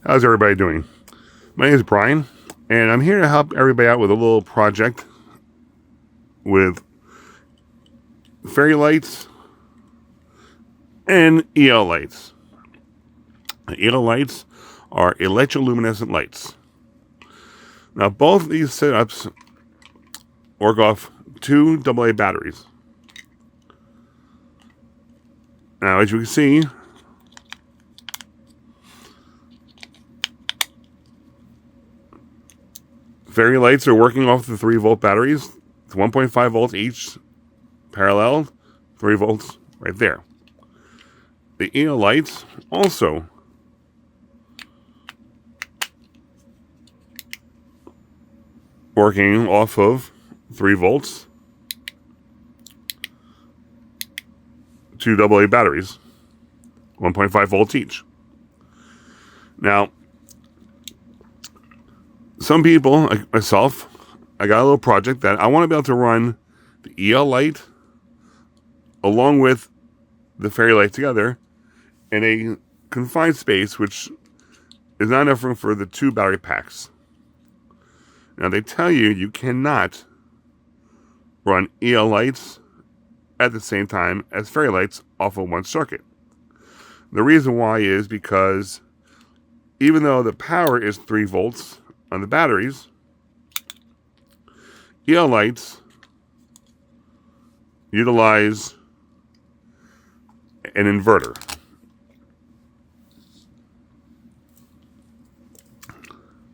How's everybody doing? My name is Brian, and I'm here to help everybody out with a little project with fairy lights and EL lights. EL lights are electroluminescent lights. Now, both of these setups work off 2 AA batteries. Now, as you can see, fairy lights are working off the 3-volt batteries. It's 1.5 volts each, parallel, 3 volts right there. The EL lights also working off of 3 volts, 2 AA batteries, 1.5 volts each. Now, some people, like myself, I got a little project that I want to be able to run the EL light along with the fairy light together in a confined space, which is not enough room for the 2 battery packs. Now, they tell you cannot run EL lights at the same time as fairy lights off of one circuit. The reason why is because even though the power is 3 volts on the batteries, EL lights utilize an inverter.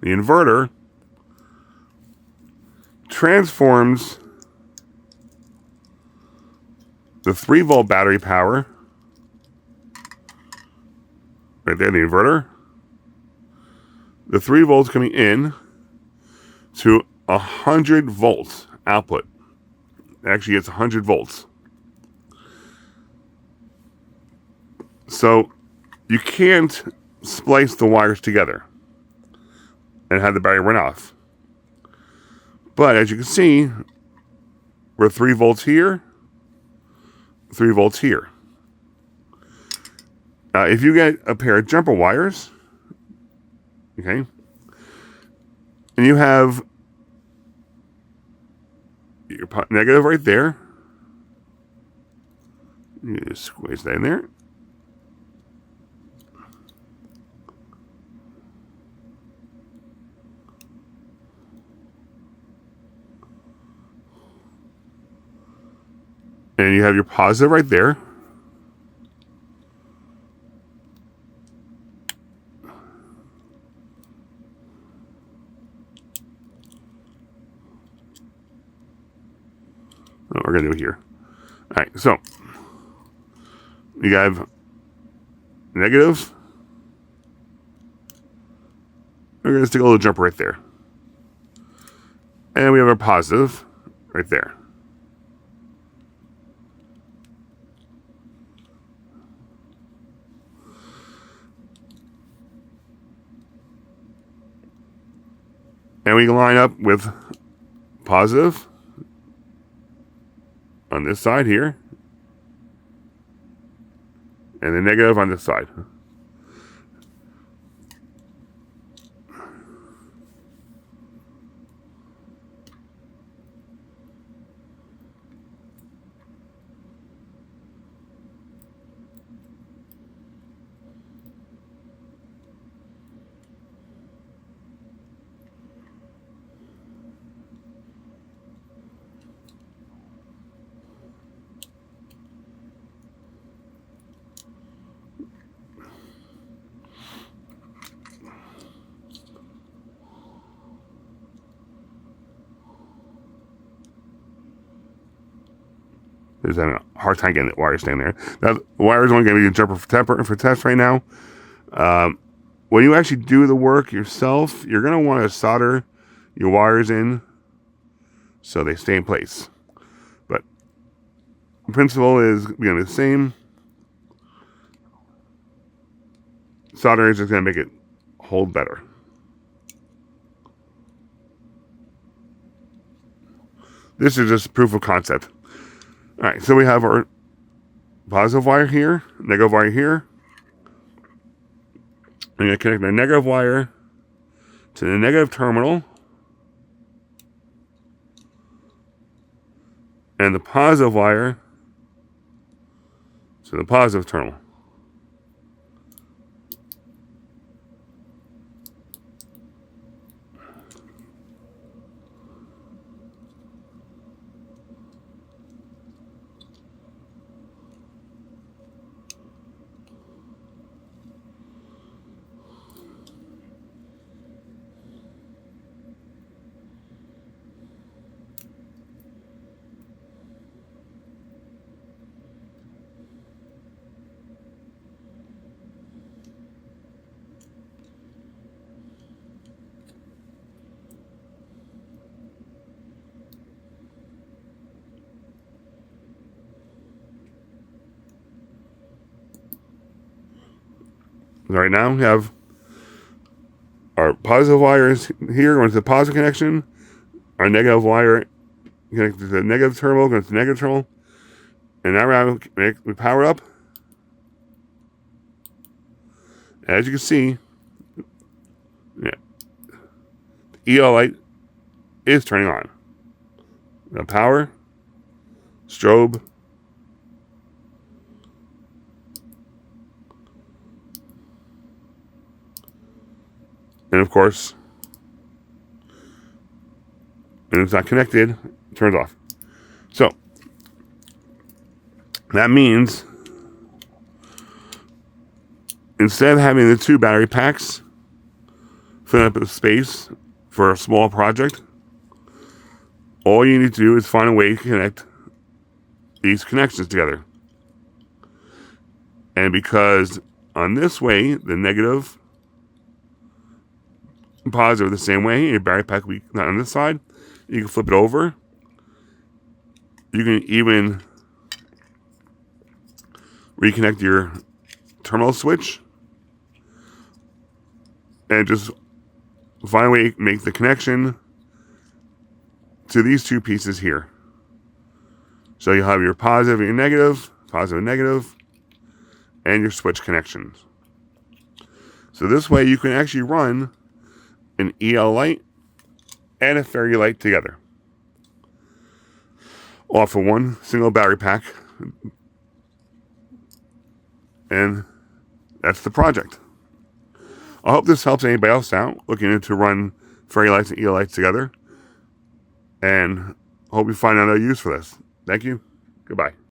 The inverter transforms the 3-volt battery power, right there, the inverter, the 3 volts coming in to 100 volts output. Actually, it's 100 volts. So you can't splice the wires together and have the battery run off. But as you can see, we're 3 volts here, 3 volts here. If you get a pair of jumper wires, okay, and you have your negative right there, you just squeeze that in there. And you have your positive right there. What we're going to do here. All right, so you have negative. We're going to stick a little jumper right there. And we have a positive right there. And we line up with positive on this side here, and the negative on this side. There's a hard time getting the wire staying there. Now, the wire is only going to be a jumper for test right now. When you actually do the work yourself, you're going to want to solder your wires in so they stay in place. But the principle is going to be the same. Solder is just going to make it hold better. This is just proof of concept. All right, so we have our positive wire here, negative wire here. I'm going to connect my negative wire to the negative terminal and the positive wire to the positive terminal. Right now, we have our positive wires here going to the positive connection, our negative wire connected to the negative terminal, going to the negative terminal, and now we power up. As you can see, yeah, the EL light is turning on. The power, strobe, and of course, when it's not connected, it turns off. So, that means instead of having the two battery packs filling up the space for a small project, all you need to do is find a way to connect these connections together. And because on this way, the negative and positive are the same way, your battery pack will be not on this side, you can flip it over. You can even reconnect your terminal switch and just find a way to make the connection to these two pieces here. So you'll have your positive and your negative, and your switch connections. So this way you can actually run an EL light and a fairy light together off of one single battery pack. And that's the project. I hope this helps anybody else out looking to run fairy lights and EL lights together. And hope you find another use for this. Thank you. Goodbye.